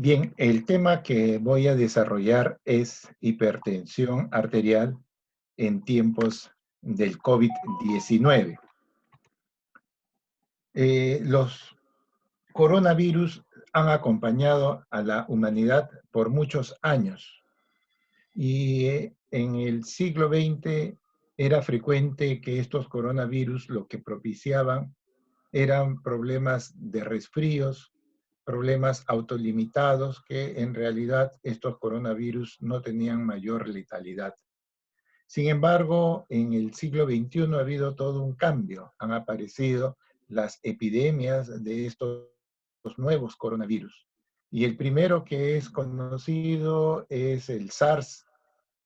Bien, el tema que voy a desarrollar es hipertensión arterial en tiempos del COVID-19. Los coronavirus han acompañado a la humanidad por muchos años y en el siglo XX era frecuente que estos coronavirus lo que propiciaban eran problemas de resfríos, problemas autolimitados, que en realidad estos coronavirus no tenían mayor letalidad. Sin embargo, en el siglo XXI ha habido todo un cambio. Han aparecido las epidemias de estos nuevos coronavirus. Y el primero que es conocido es el SARS,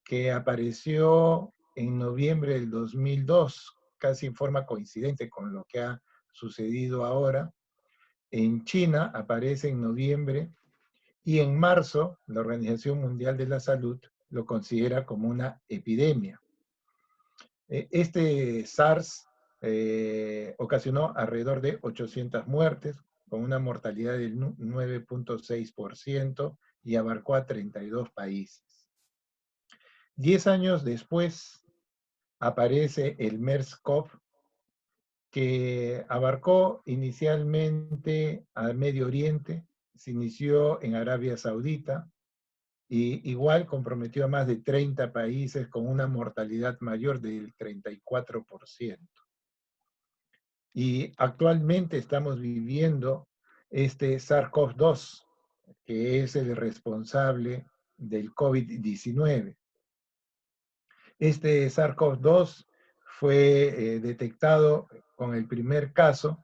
que apareció en noviembre del 2002, casi en forma coincidente con lo que ha sucedido ahora. En China aparece en noviembre y en marzo la Organización Mundial de la Salud lo considera como una epidemia. Este SARS ocasionó alrededor de 800 muertes, con una mortalidad del 9.6% y abarcó a 32 países. 10 años después aparece el MERS-CoV, que abarcó inicialmente al Medio Oriente, se inició en Arabia Saudita y igual comprometió a más de 30 países con una mortalidad mayor del 34%. Y actualmente estamos viviendo este SARS-CoV-2, que es el responsable del COVID-19. Este SARS-CoV-2 fue detectado con el primer caso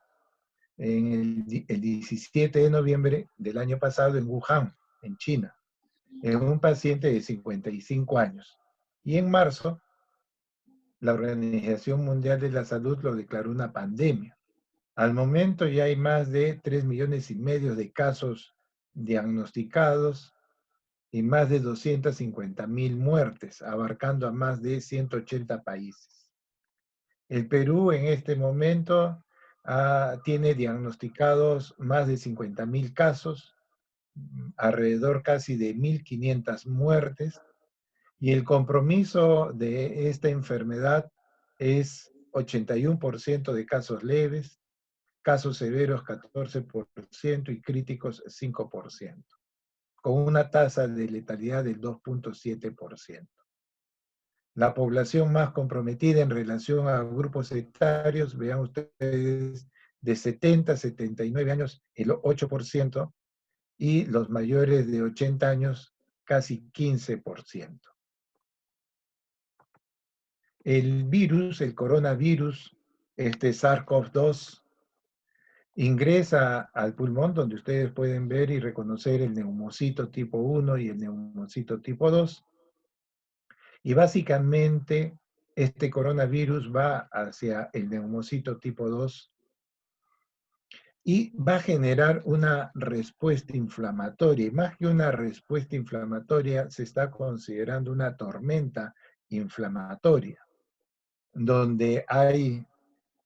el 17 de noviembre del año pasado en Wuhan, en China, en un paciente de 55 años. Y en marzo, la Organización Mundial de la Salud lo declaró una pandemia. Al momento ya hay más de 3,5 millones de casos diagnosticados y más de 250,000 muertes, abarcando a más de 180 países. El Perú en este momento tiene diagnosticados más de 50,000 casos, alrededor casi de 1,500 muertes, y el compromiso de esta enfermedad es 81% de casos leves, casos severos 14% y críticos 5%, con una tasa de letalidad del 2.7%. La población más comprometida en relación a grupos etarios, vean ustedes, de 70 a 79 años, el 8%, y los mayores de 80 años, casi 15%. El virus, el coronavirus, este SARS-CoV-2, ingresa al pulmón, donde ustedes pueden ver y reconocer el neumocito tipo 1 y el neumocito tipo 2. Y básicamente este coronavirus va hacia el neumocito tipo 2 y va a generar una respuesta inflamatoria. Y más que una respuesta inflamatoria, se está considerando una tormenta inflamatoria, donde hay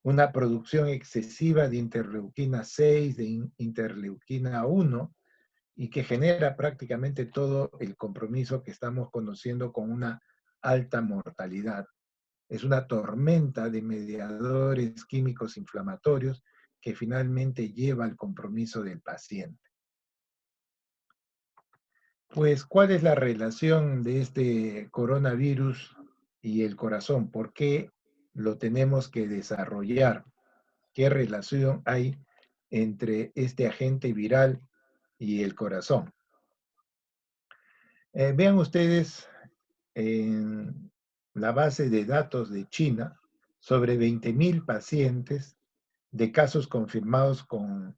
una producción excesiva de interleuquina 6, de interleuquina 1, y que genera prácticamente todo el compromiso que estamos conociendo con una alta mortalidad. Es una tormenta de mediadores químicos inflamatorios que finalmente lleva al compromiso del paciente. Pues, ¿cuál es la relación de este coronavirus y el corazón? ¿Por qué lo tenemos que desarrollar? ¿Qué relación hay entre este agente viral y el corazón? Vean ustedes en la base de datos de China sobre 20,000 pacientes de casos confirmados con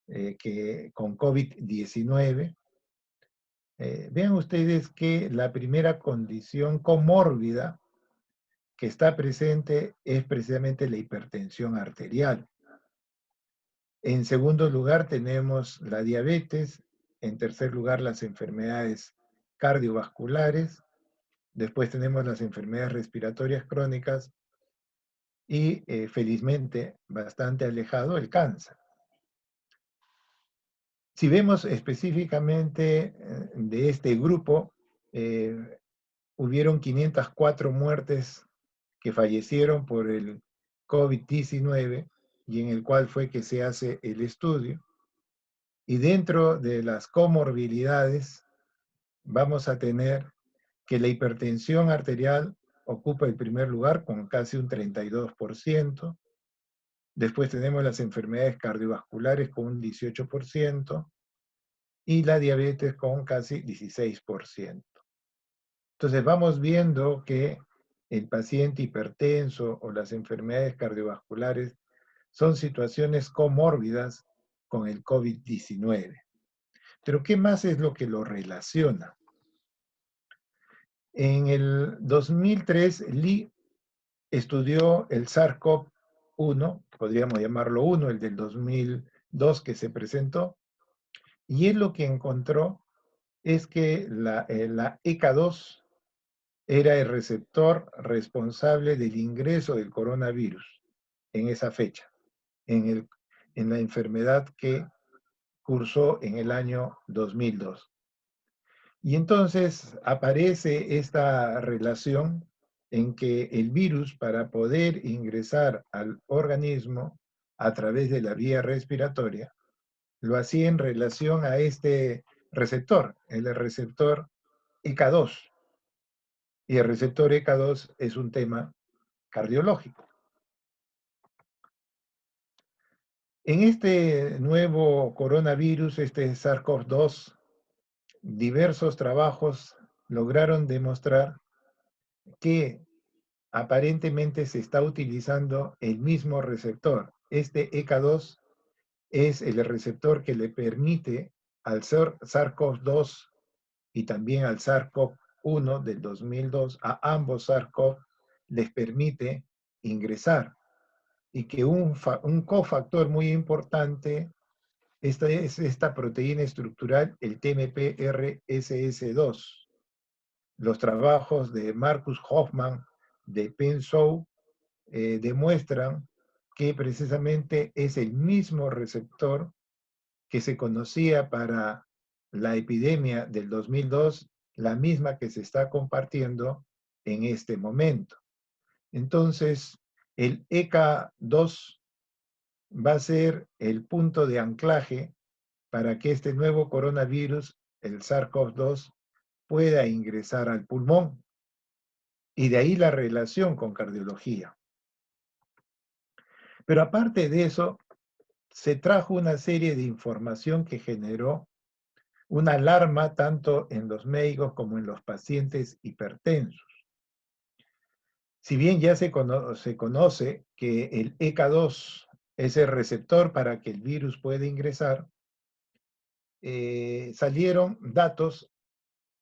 COVID-19. Vean ustedes que la primera condición comórbida que está presente es precisamente la hipertensión arterial. En segundo lugar tenemos la diabetes, en tercer lugar las enfermedades cardiovasculares, después tenemos las enfermedades respiratorias crónicas y felizmente bastante alejado el cáncer. Si vemos específicamente de este grupo, hubieron 504 muertes que fallecieron por el COVID-19 y en el cual fue que se hace el estudio. Y dentro de las comorbilidades vamos a tener que la hipertensión arterial ocupa el primer lugar con casi un 32%. Después tenemos las enfermedades cardiovasculares con un 18% y la diabetes con casi 16%. Entonces vamos viendo que el paciente hipertenso o las enfermedades cardiovasculares son situaciones comórbidas con el COVID-19. Pero ¿qué más es lo que lo relaciona? En el 2003, Lee estudió el SARS-CoV-1, podríamos llamarlo 1, el del 2002 que se presentó, y él lo que encontró es que la ECA2 era el receptor responsable del ingreso del coronavirus en esa fecha, en, el, en la enfermedad que cursó en el año 2002. Y entonces aparece esta relación en que el virus, para poder ingresar al organismo a través de la vía respiratoria, lo hacía en relación a este receptor, el receptor ECA2. Y el receptor ECA2 es un tema cardiológico. En este nuevo coronavirus, este SARS-CoV-2, diversos trabajos lograron demostrar que aparentemente se está utilizando el mismo receptor. Este ECA2 es el receptor que le permite al SARS-CoV-2 y también al SARS-CoV-1 del 2002, a ambos SARS-CoV les permite ingresar. Y que un cofactor muy importante es esta proteína estructural, el TMPRSS2. Los trabajos de Marcus Hoffman, de Peng Zhou, demuestran que precisamente es el mismo receptor que se conocía para la epidemia del 2002, la misma que se está compartiendo en este momento. Entonces, el ECA2 va a ser el punto de anclaje para que este nuevo coronavirus, el SARS-CoV-2, pueda ingresar al pulmón. Y de ahí la relación con cardiología. Pero aparte de eso, se trajo una serie de información que generó una alarma tanto en los médicos como en los pacientes hipertensos. Si bien ya se conoce que el ECA2 es el receptor para que el virus pueda ingresar, salieron datos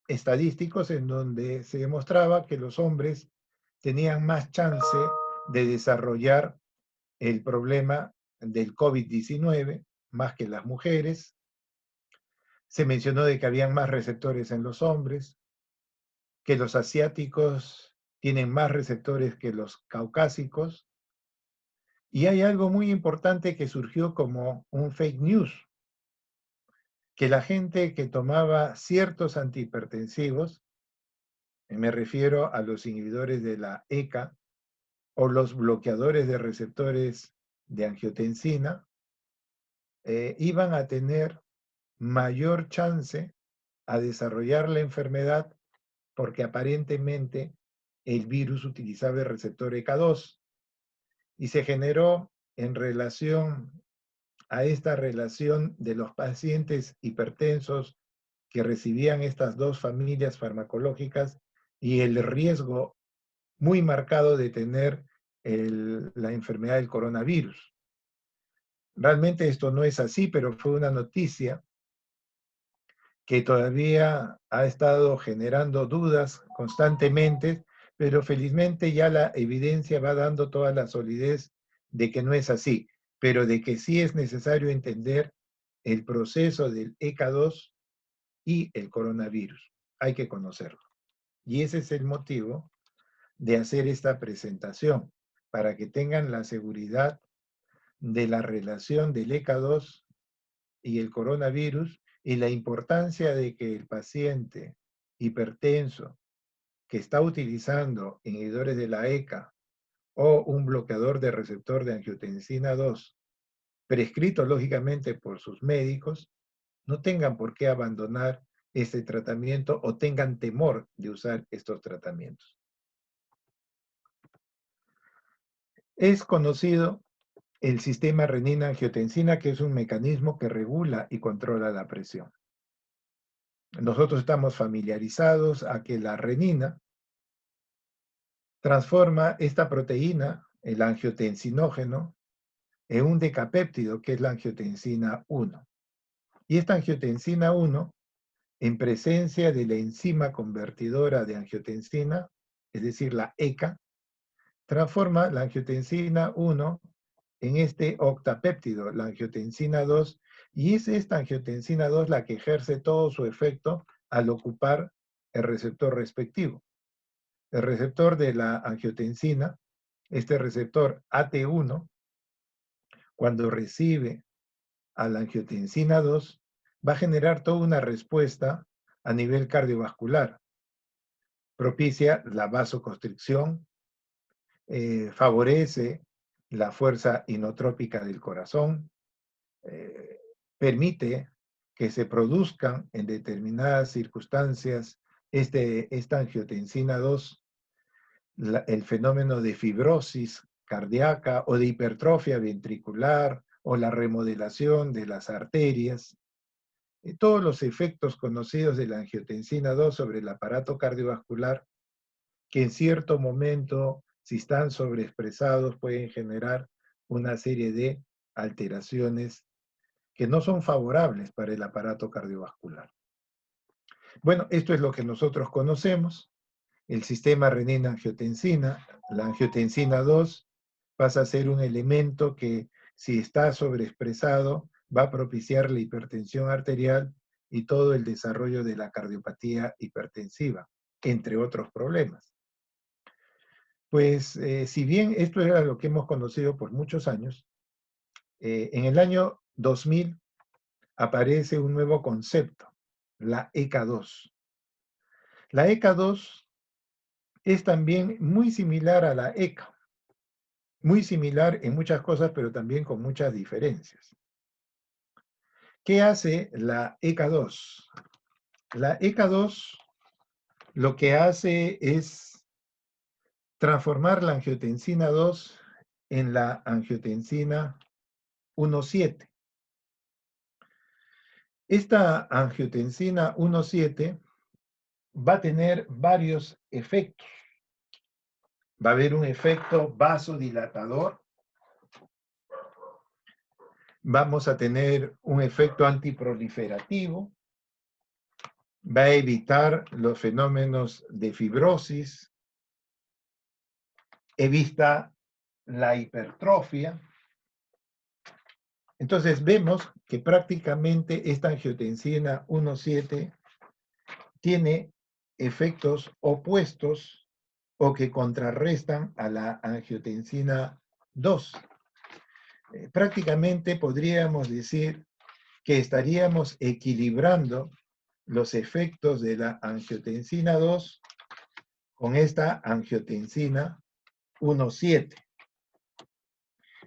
estadísticos en donde se demostraba que los hombres tenían más chance de desarrollar el problema del COVID-19 más que las mujeres. Se mencionó de que habían más receptores en los hombres, que los asiáticos tienen más receptores que los caucásicos. Y hay algo muy importante que surgió como un fake news, que la gente que tomaba ciertos antihipertensivos, me refiero a los inhibidores de la ECA o los bloqueadores de receptores de angiotensina, iban a tener mayor chance a desarrollar la enfermedad porque aparentemente el virus utilizaba el receptor ECA2 y se generó en relación a esta relación de los pacientes hipertensos que recibían estas dos familias farmacológicas y el riesgo muy marcado de tener la enfermedad del coronavirus. Realmente esto no es así, pero fue una noticia que todavía ha estado generando dudas constantemente, pero felizmente ya la evidencia va dando toda la solidez de que no es así, pero de que sí es necesario entender el proceso del ECA2 y el coronavirus. Hay que conocerlo. Y ese es el motivo de hacer esta presentación, para que tengan la seguridad de la relación del ECA2 y el coronavirus y la importancia de que el paciente hipertenso que está utilizando inhibidores de la ECA o un bloqueador de receptor de angiotensina 2, prescrito lógicamente por sus médicos, no tengan por qué abandonar este tratamiento o tengan temor de usar estos tratamientos. Es conocido el sistema renina-angiotensina, que es un mecanismo que regula y controla la presión. Nosotros estamos familiarizados a que la renina transforma esta proteína, el angiotensinógeno, en un decapéptido, que es la angiotensina 1. Y esta angiotensina 1, en presencia de la enzima convertidora de angiotensina, es decir, la ECA, transforma la angiotensina 1 en este octapéptido, la angiotensina 2, y es esta angiotensina 2 la que ejerce todo su efecto al ocupar el receptor respectivo. El receptor de la angiotensina, este receptor AT1, cuando recibe a la angiotensina 2, va a generar toda una respuesta a nivel cardiovascular. Propicia la vasoconstricción, favorece la fuerza inotrópica del corazón, eh, permite que se produzcan en determinadas circunstancias esta angiotensina 2, el fenómeno de fibrosis cardíaca o de hipertrofia ventricular o la remodelación de las arterias. Todos los efectos conocidos de la angiotensina 2 sobre el aparato cardiovascular, que en cierto momento, si están sobreexpresados, pueden generar una serie de alteraciones que no son favorables para el aparato cardiovascular. Bueno, esto es lo que nosotros conocemos, el sistema renina-angiotensina. La angiotensina 2 pasa a ser un elemento que, si está sobreexpresado, va a propiciar la hipertensión arterial y todo el desarrollo de la cardiopatía hipertensiva, entre otros problemas. Pues, si bien esto era lo que hemos conocido por muchos años, en el año 2000 aparece un nuevo concepto, la ECA2. La ECA2 es también muy similar a la ECA, muy similar en muchas cosas, pero también con muchas diferencias. ¿Qué hace la ECA2? La ECA2 lo que hace es transformar la angiotensina 2 en la angiotensina 1,7. Esta angiotensina 1,7 va a tener varios efectos. Va a haber un efecto vasodilatador, vamos a tener un efecto antiproliferativo, va a evitar los fenómenos de fibrosis, evita la hipertrofia. Entonces vemos que prácticamente esta angiotensina 1,7 tiene efectos opuestos o que contrarrestan a la angiotensina 2. Prácticamente podríamos decir que estaríamos equilibrando los efectos de la angiotensina 2 con esta angiotensina 1,7.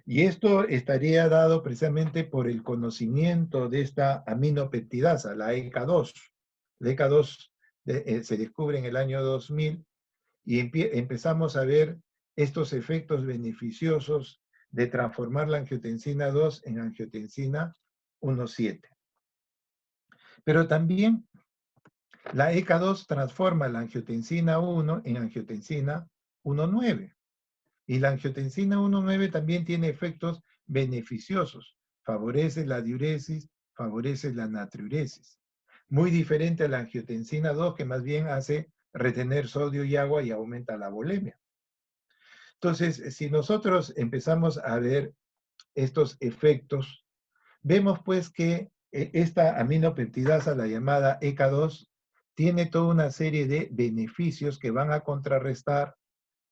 Y esto estaría dado precisamente por el conocimiento de esta aminopeptidasa, la ECA2. La ECA2 se descubre en el año 2000 y empezamos a ver estos efectos beneficiosos de transformar la angiotensina 2 en angiotensina 1,7. Pero también la ECA2 transforma la angiotensina 1 en angiotensina 1,9. Y la angiotensina 1,9 también tiene efectos beneficiosos. Favorece la diuresis, favorece la natriuresis. Muy diferente a la angiotensina 2, que más bien hace retener sodio y agua y aumenta la volemia. Entonces, si nosotros empezamos a ver estos efectos, vemos pues que esta aminopeptidasa, la llamada ECA2, tiene toda una serie de beneficios que van a contrarrestar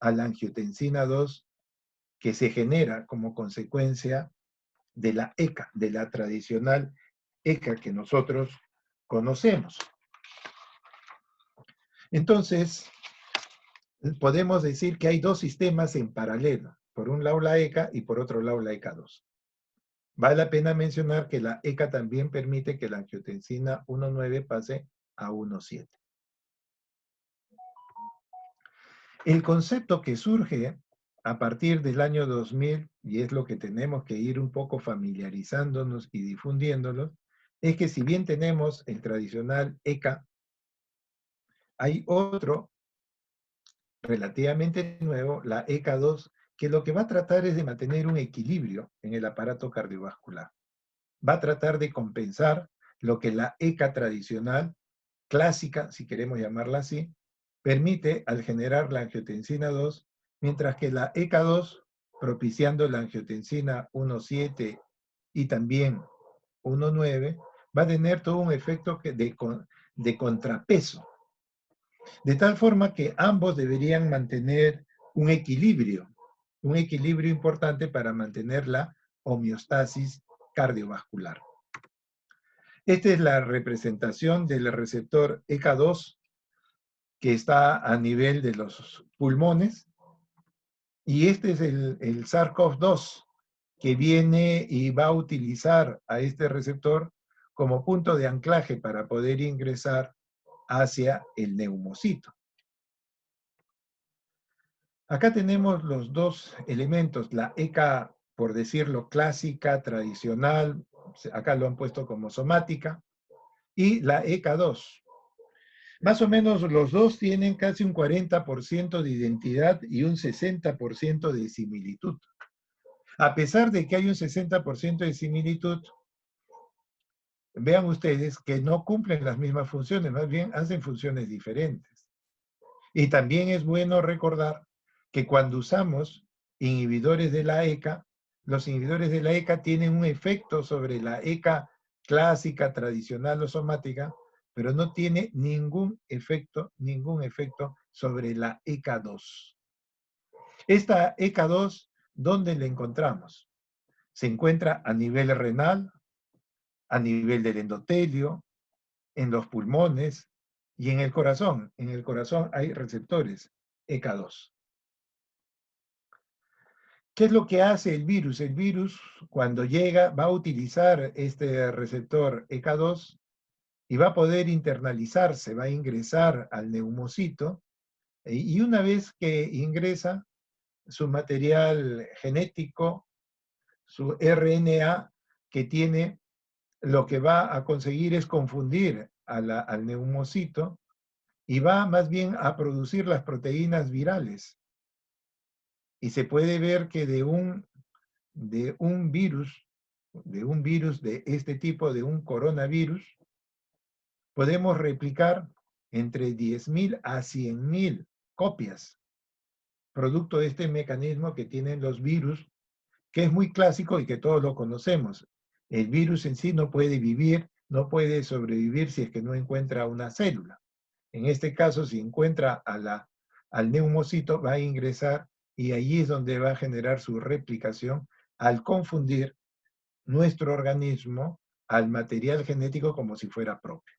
a la angiotensina 2 que se genera como consecuencia de la ECA, de la tradicional ECA que nosotros conocemos. Entonces, podemos decir que hay dos sistemas en paralelo. Por un lado la ECA y por otro lado la ECA2. Vale la pena mencionar que la ECA también permite que la angiotensina 1,9 pase a 1,7. El concepto que surge a partir del año 2000, y es lo que tenemos que ir un poco familiarizándonos y difundiéndolo, es que si bien tenemos el tradicional ECA, hay otro relativamente nuevo, la ECA2, que lo que va a tratar es de mantener un equilibrio en el aparato cardiovascular. Va a tratar de compensar lo que la ECA tradicional, clásica, si queremos llamarla así, permite al generar la angiotensina 2, mientras que la ECA2, propiciando la angiotensina 1,7 y también 1,9, va a tener todo un efecto de contrapeso. De tal forma que ambos deberían mantener un equilibrio importante para mantener la homeostasis cardiovascular. Esta es la representación del receptor ECA2 que está a nivel de los pulmones, y este es el SARS-CoV-2 que viene y va a utilizar a este receptor como punto de anclaje para poder ingresar hacia el neumocito. Acá tenemos los dos elementos, la ECA, por decirlo, clásica, tradicional, acá lo han puesto como somática, y la ECA2. Más o menos los dos tienen casi un 40% de identidad y un 60% de similitud. A pesar de que hay un 60% de similitud, vean ustedes que no cumplen las mismas funciones, más bien hacen funciones diferentes. Y también es bueno recordar que cuando usamos inhibidores de la ECA, los inhibidores de la ECA tienen un efecto sobre la ECA clásica, tradicional o somática, pero no tiene ningún efecto sobre la ECA2. Esta ECA2, ¿dónde la encontramos? Se encuentra a nivel renal, a nivel del endotelio, en los pulmones y en el corazón. En el corazón hay receptores ECA2. ¿Qué es lo que hace el virus? El virus, cuando llega, va a utilizar este receptor ECA2 y va a poder internalizarse, va a ingresar al neumocito, y una vez que ingresa, su material genético, su RNA que tiene, lo que va a conseguir es confundir al neumocito y va más bien a producir las proteínas virales. Y se puede ver que de un virus, de este tipo, de un coronavirus, podemos replicar entre 10.000 a 100.000 copias, producto de este mecanismo que tienen los virus, que es muy clásico y que todos lo conocemos. El virus en sí no puede vivir, no puede sobrevivir si es que no encuentra una célula. En este caso, si encuentra al neumocito, va a ingresar y allí es donde va a generar su replicación al confundir nuestro organismo al material genético como si fuera propio.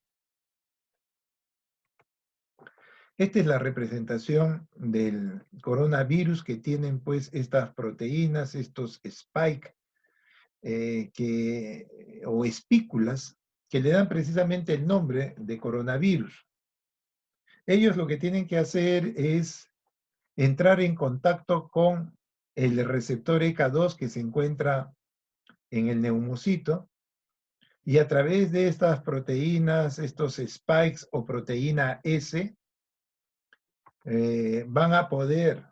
Esta es la representación del coronavirus que tienen pues estas proteínas, estos spike o espículas que le dan precisamente el nombre de coronavirus. Ellos lo que tienen que hacer es entrar en contacto con el receptor ECA2 que se encuentra en el neumocito, y a través de estas proteínas, estos spikes o proteína S, van a poder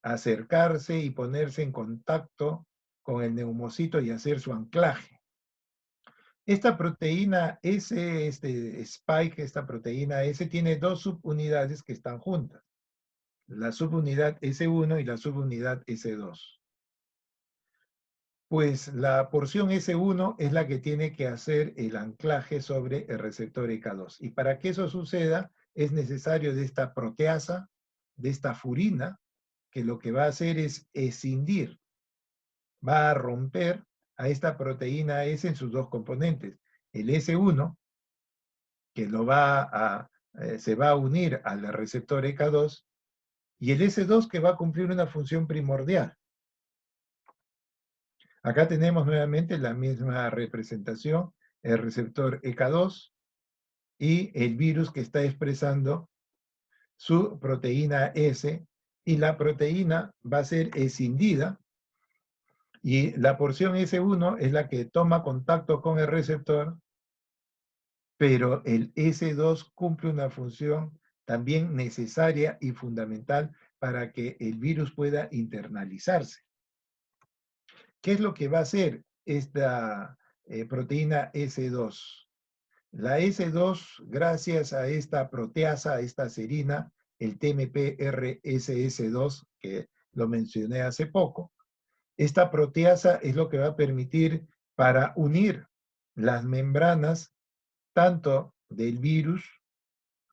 acercarse y ponerse en contacto con el neumocito y hacer su anclaje. Esta proteína S, este spike, esta proteína S, tiene dos subunidades que están juntas. La subunidad S1 y la subunidad S2. Pues la porción S1 es la que tiene que hacer el anclaje sobre el receptor ECA2. Y para que eso suceda, es necesario de esta proteasa, de esta furina, que lo que va a hacer es escindir, va a romper a esta proteína S en sus dos componentes. el S1, que se va a unir al receptor ECA2, y el S2 que va a cumplir una función primordial. Acá tenemos nuevamente la misma representación, el receptor ECA2 y el virus que está expresando su proteína S, y la proteína va a ser escindida, y la porción S1 es la que toma contacto con el receptor, pero el S2 cumple una función también necesaria y fundamental para que el virus pueda internalizarse. ¿Qué es lo que va a hacer esta proteína S2? La S2, gracias a esta proteasa, a esta serina, el TMP-RSS2, que lo mencioné hace poco, esta proteasa es lo que va a permitir para unir las membranas tanto del virus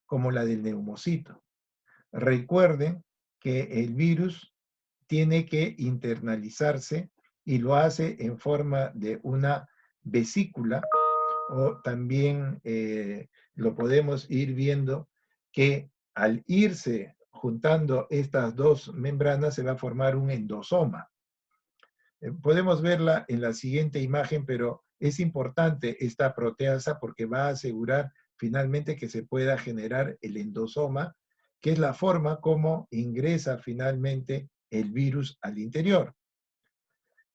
como la del neumocito. Recuerden que el virus tiene que internalizarse y lo hace en forma de una vesícula, o también lo podemos ir viendo que al irse juntando estas dos membranas se va a formar un endosoma. Podemos verla en la siguiente imagen, pero es importante esta proteasa porque va a asegurar finalmente que se pueda generar el endosoma, que es la forma como ingresa finalmente el virus al interior.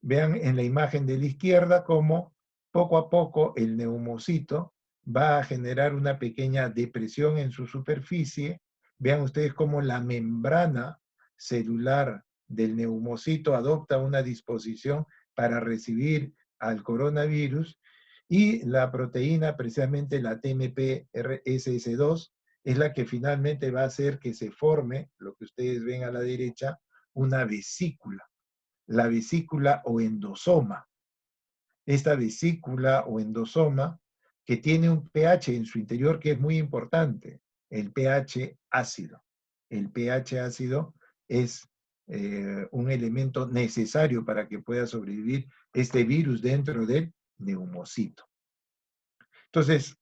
Vean en la imagen de la izquierda cómo poco a poco el neumocito va a generar una pequeña depresión en su superficie. Vean ustedes cómo la membrana celular del neumocito adopta una disposición para recibir al coronavirus, y la proteína, precisamente la TMP-RSS2, es la que finalmente va a hacer que se forme, lo que ustedes ven a la derecha, una vesícula, la vesícula o endosoma. Esta vesícula o endosoma que tiene un pH en su interior que es muy importante, el pH ácido. El pH ácido es un elemento necesario para que pueda sobrevivir este virus dentro del neumocito. Entonces,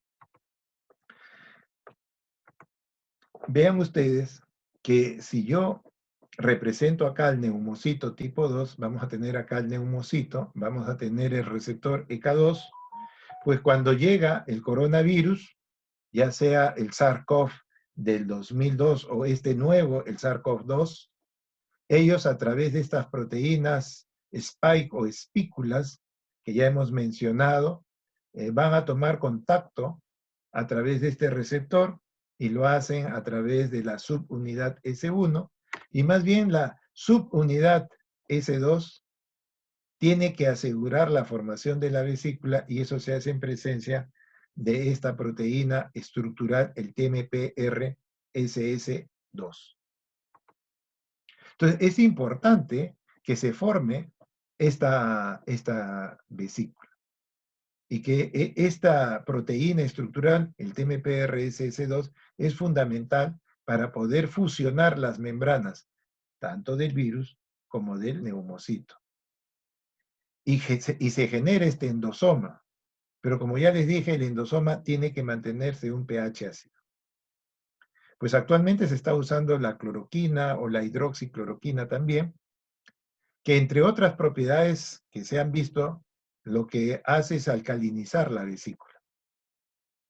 vean ustedes que si yo represento acá el neumocito tipo 2, vamos a tener acá el neumocito, vamos a tener el receptor ECA2, pues cuando llega el coronavirus, ya sea el SARS-CoV del 2002 o este nuevo, el SARS-CoV-2, ellos a través de estas proteínas spike o espículas que ya hemos mencionado, van a tomar contacto a través de este receptor, y lo hacen a través de la subunidad S1, y más bien la subunidad S2 tiene que asegurar la formación de la vesícula, y eso se hace en presencia de esta proteína estructural, el TMPRSS2. Entonces, es importante que se forme esta vesícula, y que esta proteína estructural, el TMPRSS2, es fundamental para poder fusionar las membranas, tanto del virus como del neumocito. Y se genera este endosoma. Pero como ya les dije, el endosoma tiene que mantenerse un pH ácido. Pues actualmente se está usando la cloroquina o la hidroxicloroquina también, que entre otras propiedades que se han visto, lo que hace es alcalinizar la vesícula.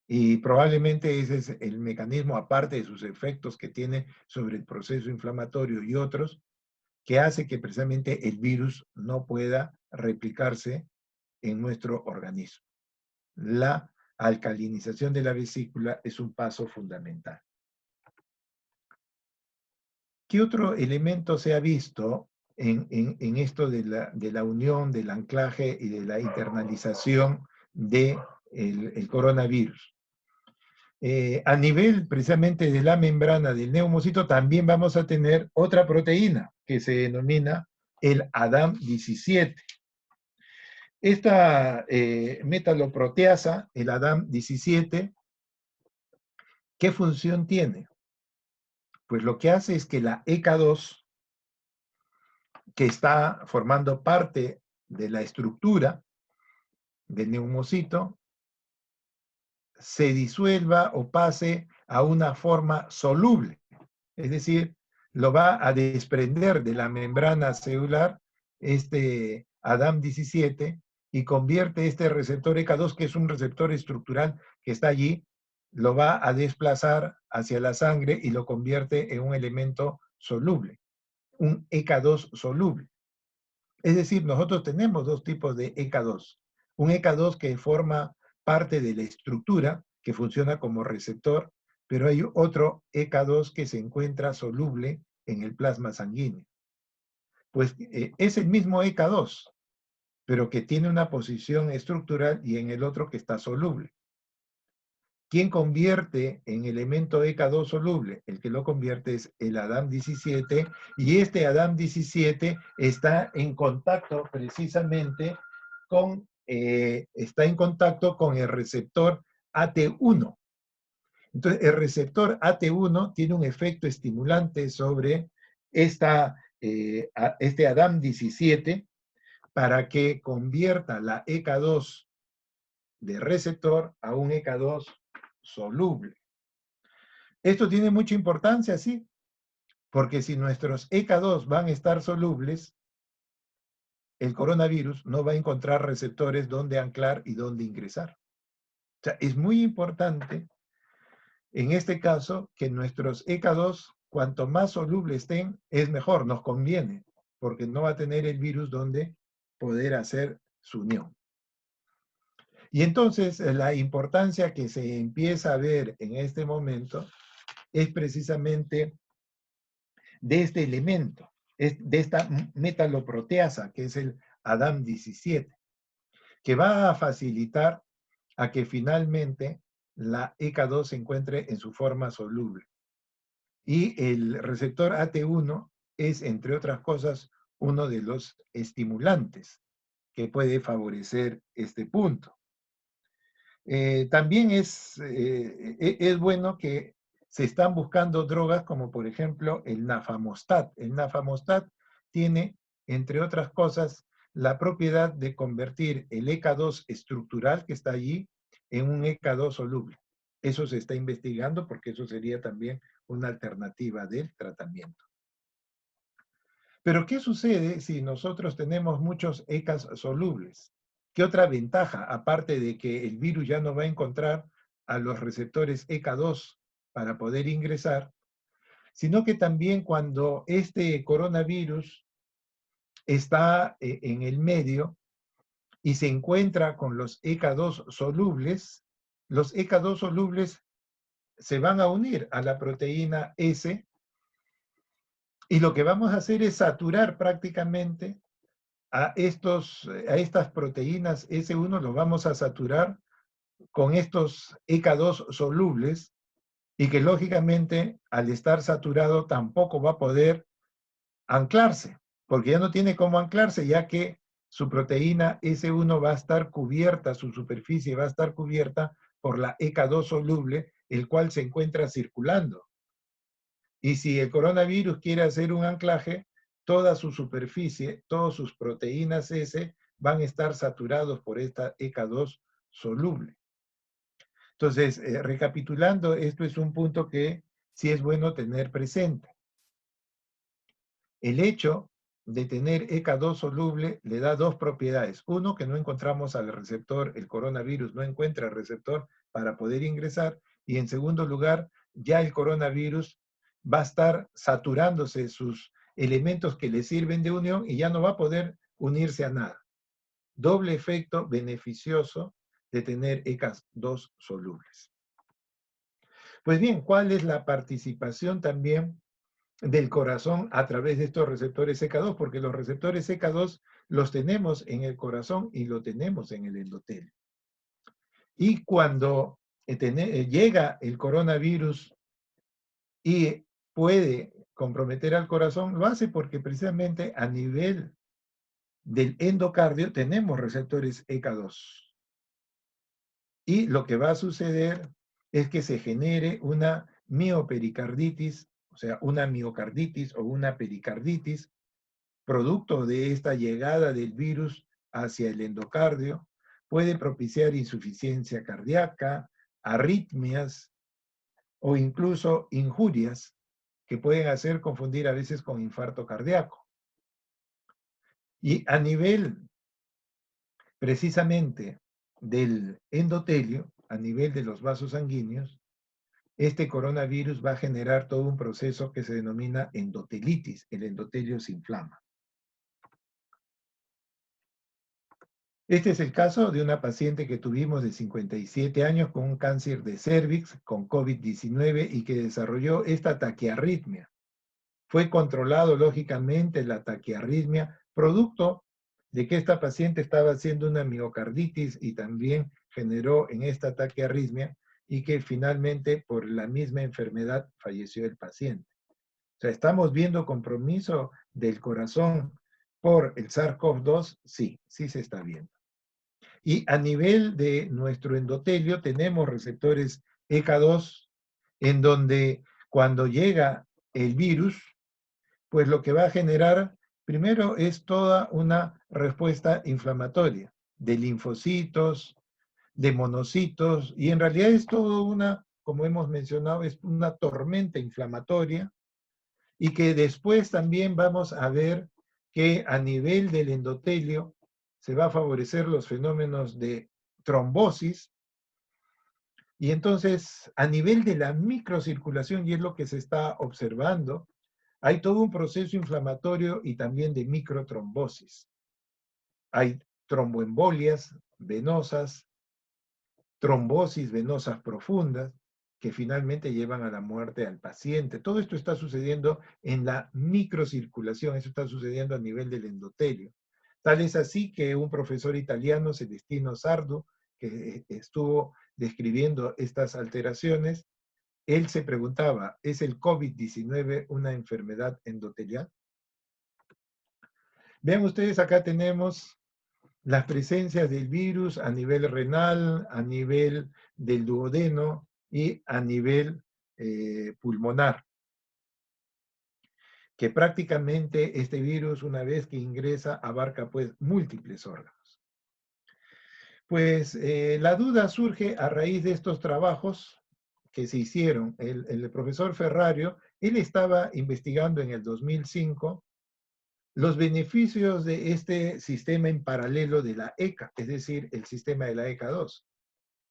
Y probablemente ese es el mecanismo, aparte de sus efectos que tiene sobre el proceso inflamatorio y otros, que hace que precisamente el virus no pueda replicarse en nuestro organismo. La alcalinización de la vesícula es un paso fundamental. ¿Qué otro elemento se ha visto en esto de la unión, del anclaje y de la internalización del el coronavirus? A nivel precisamente de la membrana del neumocito también vamos a tener otra proteína que se denomina el ADAM17. Esta metaloproteasa, el ADAM17, ¿qué función tiene? Pues lo que hace es que la ECA2, que está formando parte de la estructura del neumocito, se disuelva o pase a una forma soluble. Es decir, lo va a desprender de la membrana celular, este ADAM17, y convierte este receptor ECA2, que es un receptor estructural que está allí, lo va a desplazar hacia la sangre y lo convierte en un elemento soluble, un ECA2 soluble. Es decir, nosotros tenemos dos tipos de ECA2. Un ECA2 que forma parte de la estructura, que funciona como receptor, pero hay otro ECA2 que se encuentra soluble en el plasma sanguíneo. Pues es el mismo ECA2, pero que tiene una posición estructural y en el otro que está soluble. ¿Quién convierte en elemento ECA2 soluble? El que lo convierte es el ADAM17, y este ADAM17 está en contacto precisamente con, está en contacto con el receptor AT1. Entonces, el receptor AT1 tiene un efecto estimulante sobre este ADAM17 para que convierta la ECA2 de receptor a un ECA2 soluble. Esto tiene mucha importancia, sí, porque si nuestros ECA2 van a estar solubles, el coronavirus no va a encontrar receptores donde anclar y donde ingresar. O sea, es muy importante, en este caso, que nuestros ECA2, cuanto más solubles estén, es mejor, nos conviene, porque no va a tener el virus donde poder hacer su unión. Y entonces, la importancia que se empieza a ver en este momento es precisamente de este elemento, de esta metaloproteasa, que es el ADAM17, que va a facilitar a que finalmente la ECA2 se encuentre en su forma soluble. Y el receptor AT1 es, entre otras cosas, uno de los estimulantes que puede favorecer este punto. También es bueno que se están buscando drogas como por ejemplo el nafamostat. El nafamostat tiene, entre otras cosas, la propiedad de convertir el ECA2 estructural que está allí en un ECA2 soluble. Eso se está investigando porque eso sería también una alternativa del tratamiento. Pero ¿qué sucede si nosotros tenemos muchos ECAs solubles? ¿Qué otra ventaja, aparte de que el virus ya no va a encontrar a los receptores ECA2 para poder ingresar, sino que también cuando este coronavirus está en el medio y se encuentra con los ECA2 solubles, los ECA2 solubles se van a unir a la proteína S, y lo que vamos a hacer es saturar prácticamente a estas proteínas S1, los vamos a saturar con estos ECA2 solubles, y que lógicamente al estar saturado tampoco va a poder anclarse, porque ya no tiene cómo anclarse, ya que su proteína S1 va a estar cubierta, su superficie va a estar cubierta por la ECA2 soluble, el cual se encuentra circulando. Y si el coronavirus quiere hacer un anclaje, toda su superficie, todas sus proteínas S van a estar saturados por esta ECA2 soluble. Entonces, recapitulando, esto es un punto que sí es bueno tener presente. El hecho de tener ECA2 soluble le da dos propiedades. Uno, que no encontramos al receptor, el coronavirus no encuentra el receptor para poder ingresar. Y en segundo lugar, ya el coronavirus va a estar saturándose sus elementos que le sirven de unión y ya no va a poder unirse a nada. Doble efecto beneficioso de tener ECA2 solubles. Pues bien, ¿cuál es la participación también del corazón a través de estos receptores ECA2? Porque los receptores ECA2 los tenemos en el corazón y lo tenemos en el endotelio. Y cuando llega el coronavirus y puede comprometer al corazón, lo hace porque precisamente a nivel del endocardio tenemos receptores ECA2. Y lo que va a suceder es que se genere una miopericarditis, o sea, una miocarditis o una pericarditis, producto de esta llegada del virus hacia el endocardio. Puede propiciar insuficiencia cardíaca, arritmias o incluso injurias que pueden hacer confundir a veces con infarto cardíaco. Y a nivel precisamente del endotelio, a nivel de los vasos sanguíneos, este coronavirus va a generar todo un proceso que se denomina endotelitis. El endotelio se inflama. Este es el caso de una paciente que tuvimos de 57 años con un cáncer de cérvix, con COVID-19 y que desarrolló esta taquiarritmia. Fue controlado lógicamente la taquiarritmia, producto de que esta paciente estaba haciendo una miocarditis y también generó en esta taquiarritmia y que finalmente por la misma enfermedad falleció el paciente. O sea, ¿estamos viendo compromiso del corazón por el SARS-CoV-2? Sí, sí se está viendo. Y a nivel de nuestro endotelio tenemos receptores ECA2 en donde cuando llega el virus, pues lo que va a generar primero es toda una respuesta inflamatoria de linfocitos, de monocitos, y en realidad es todo una, como hemos mencionado, es una tormenta inflamatoria, y que después también vamos a ver que a nivel del endotelio se va a favorecer los fenómenos de trombosis, y entonces a nivel de la microcirculación, y es lo que se está observando, hay todo un proceso inflamatorio y también de microtrombosis. Hay tromboembolias venosas, trombosis venosas profundas, que finalmente llevan a la muerte al paciente. Todo esto está sucediendo en la microcirculación, eso está sucediendo a nivel del endotelio. Tal es así que un profesor italiano, Celestino Sardo, que estuvo describiendo estas alteraciones, él se preguntaba, ¿es el COVID-19 una enfermedad endotelial? Vean ustedes, acá tenemos las presencias del virus a nivel renal, a nivel del duodeno y a nivel pulmonar. Que prácticamente este virus, una vez que ingresa, abarca pues múltiples órganos. Pues la duda surge a raíz de estos trabajos que se hicieron. El profesor Ferrario, él estaba investigando en el 2005 los beneficios de este sistema en paralelo de la ECA, es decir, el sistema de la ECA2.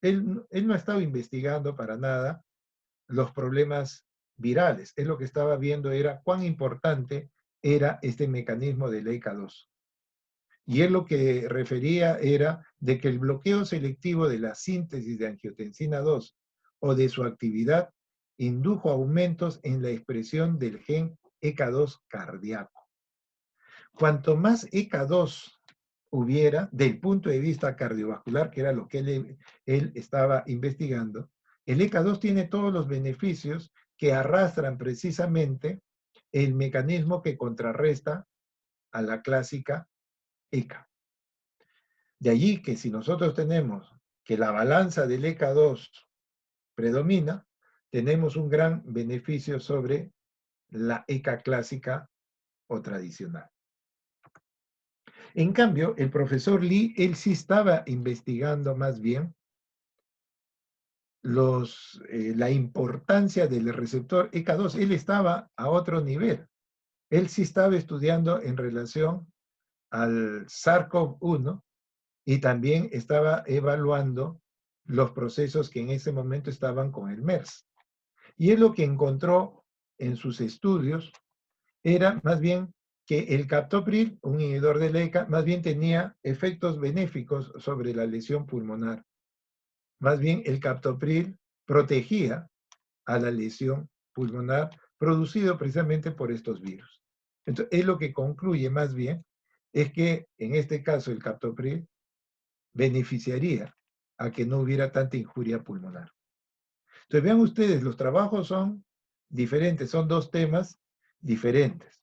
Él no ha estado investigando para nada los problemas virales. Él lo que estaba viendo era cuán importante era este mecanismo de la ECA2. Y él lo que refería era de que el bloqueo selectivo de la síntesis de angiotensina 2 o de su actividad indujo aumentos en la expresión del gen ECA2 cardíaco. Cuanto más ECA2 hubiera, del punto de vista cardiovascular, que era lo que él estaba investigando, el ECA2 tiene todos los beneficios que arrastran precisamente el mecanismo que contrarresta a la clásica ECA. De allí que si nosotros tenemos que la balanza del ECA2 predomina, tenemos un gran beneficio sobre la ECA clásica o tradicional. En cambio, el profesor Lee, él sí estaba investigando más bien la importancia del receptor ECA2. Él estaba a otro nivel. Él sí estaba estudiando en relación al SARS-CoV-1 y también estaba evaluando los procesos que en ese momento estaban con el MERS. Y él lo que encontró en sus estudios era más bien que el captopril, un inhibidor de la ECA, más bien tenía efectos benéficos sobre la lesión pulmonar. Más bien el captopril protegía a la lesión pulmonar producido precisamente por estos virus. Entonces, él lo que concluye más bien es que en este caso el captopril beneficiaría a que no hubiera tanta injuria pulmonar. Entonces, vean ustedes, los trabajos son diferentes, son dos temas diferentes.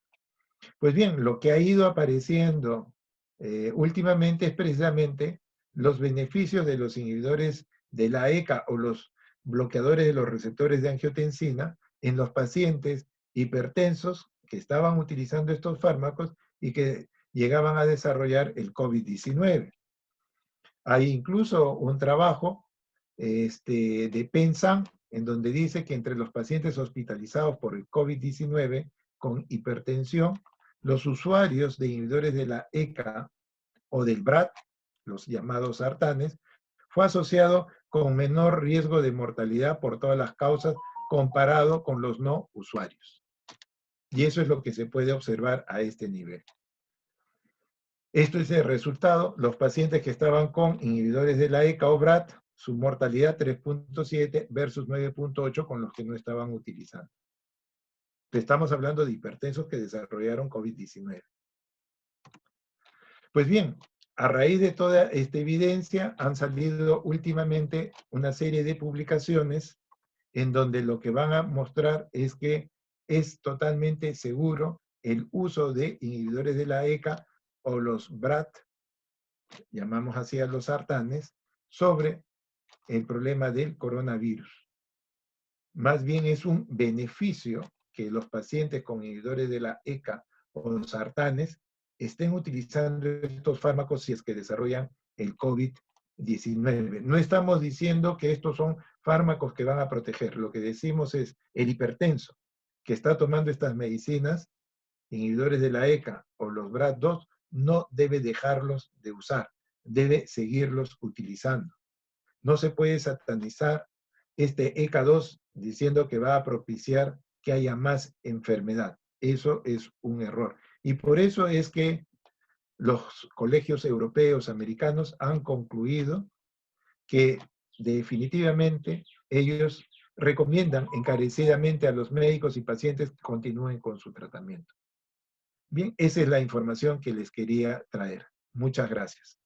Pues bien, lo que ha ido apareciendo últimamente es precisamente los beneficios de los inhibidores de la ECA o los bloqueadores de los receptores de angiotensina en los pacientes hipertensos que estaban utilizando estos fármacos y que llegaban a desarrollar el COVID-19. Hay incluso un trabajo de Pensan, en donde dice que entre los pacientes hospitalizados por el COVID-19 con hipertensión, los usuarios de inhibidores de la ECA o del BRAT, los llamados sartanes, fue asociado con menor riesgo de mortalidad por todas las causas comparado con los no usuarios. Y eso es lo que se puede observar a este nivel. Esto es el resultado. Los pacientes que estaban con inhibidores de la ECA o BRAT, su mortalidad 3.7 versus 9.8 con los que no estaban utilizando. Estamos hablando de hipertensos que desarrollaron COVID-19. Pues bien, a raíz de toda esta evidencia han salido últimamente una serie de publicaciones en donde lo que van a mostrar es que es totalmente seguro el uso de inhibidores de la ECA o los BRAT, llamamos así a los sartanes, sobre el problema del coronavirus. Más bien es un beneficio que los pacientes con inhibidores de la ECA o sartanes estén utilizando estos fármacos si es que desarrollan el COVID-19. No estamos diciendo que estos son fármacos que van a proteger. Lo que decimos es el hipertenso que está tomando estas medicinas, inhibidores de la ECA o los BRAT2, no debe dejarlos de usar, debe seguirlos utilizando. No se puede satanizar este ECA2 diciendo que va a propiciar que haya más enfermedad. Eso es un error. Y por eso es que los colegios europeos, americanos, han concluido que definitivamente ellos recomiendan encarecidamente a los médicos y pacientes que continúen con su tratamiento. Bien, esa es la información que les quería traer. Muchas gracias.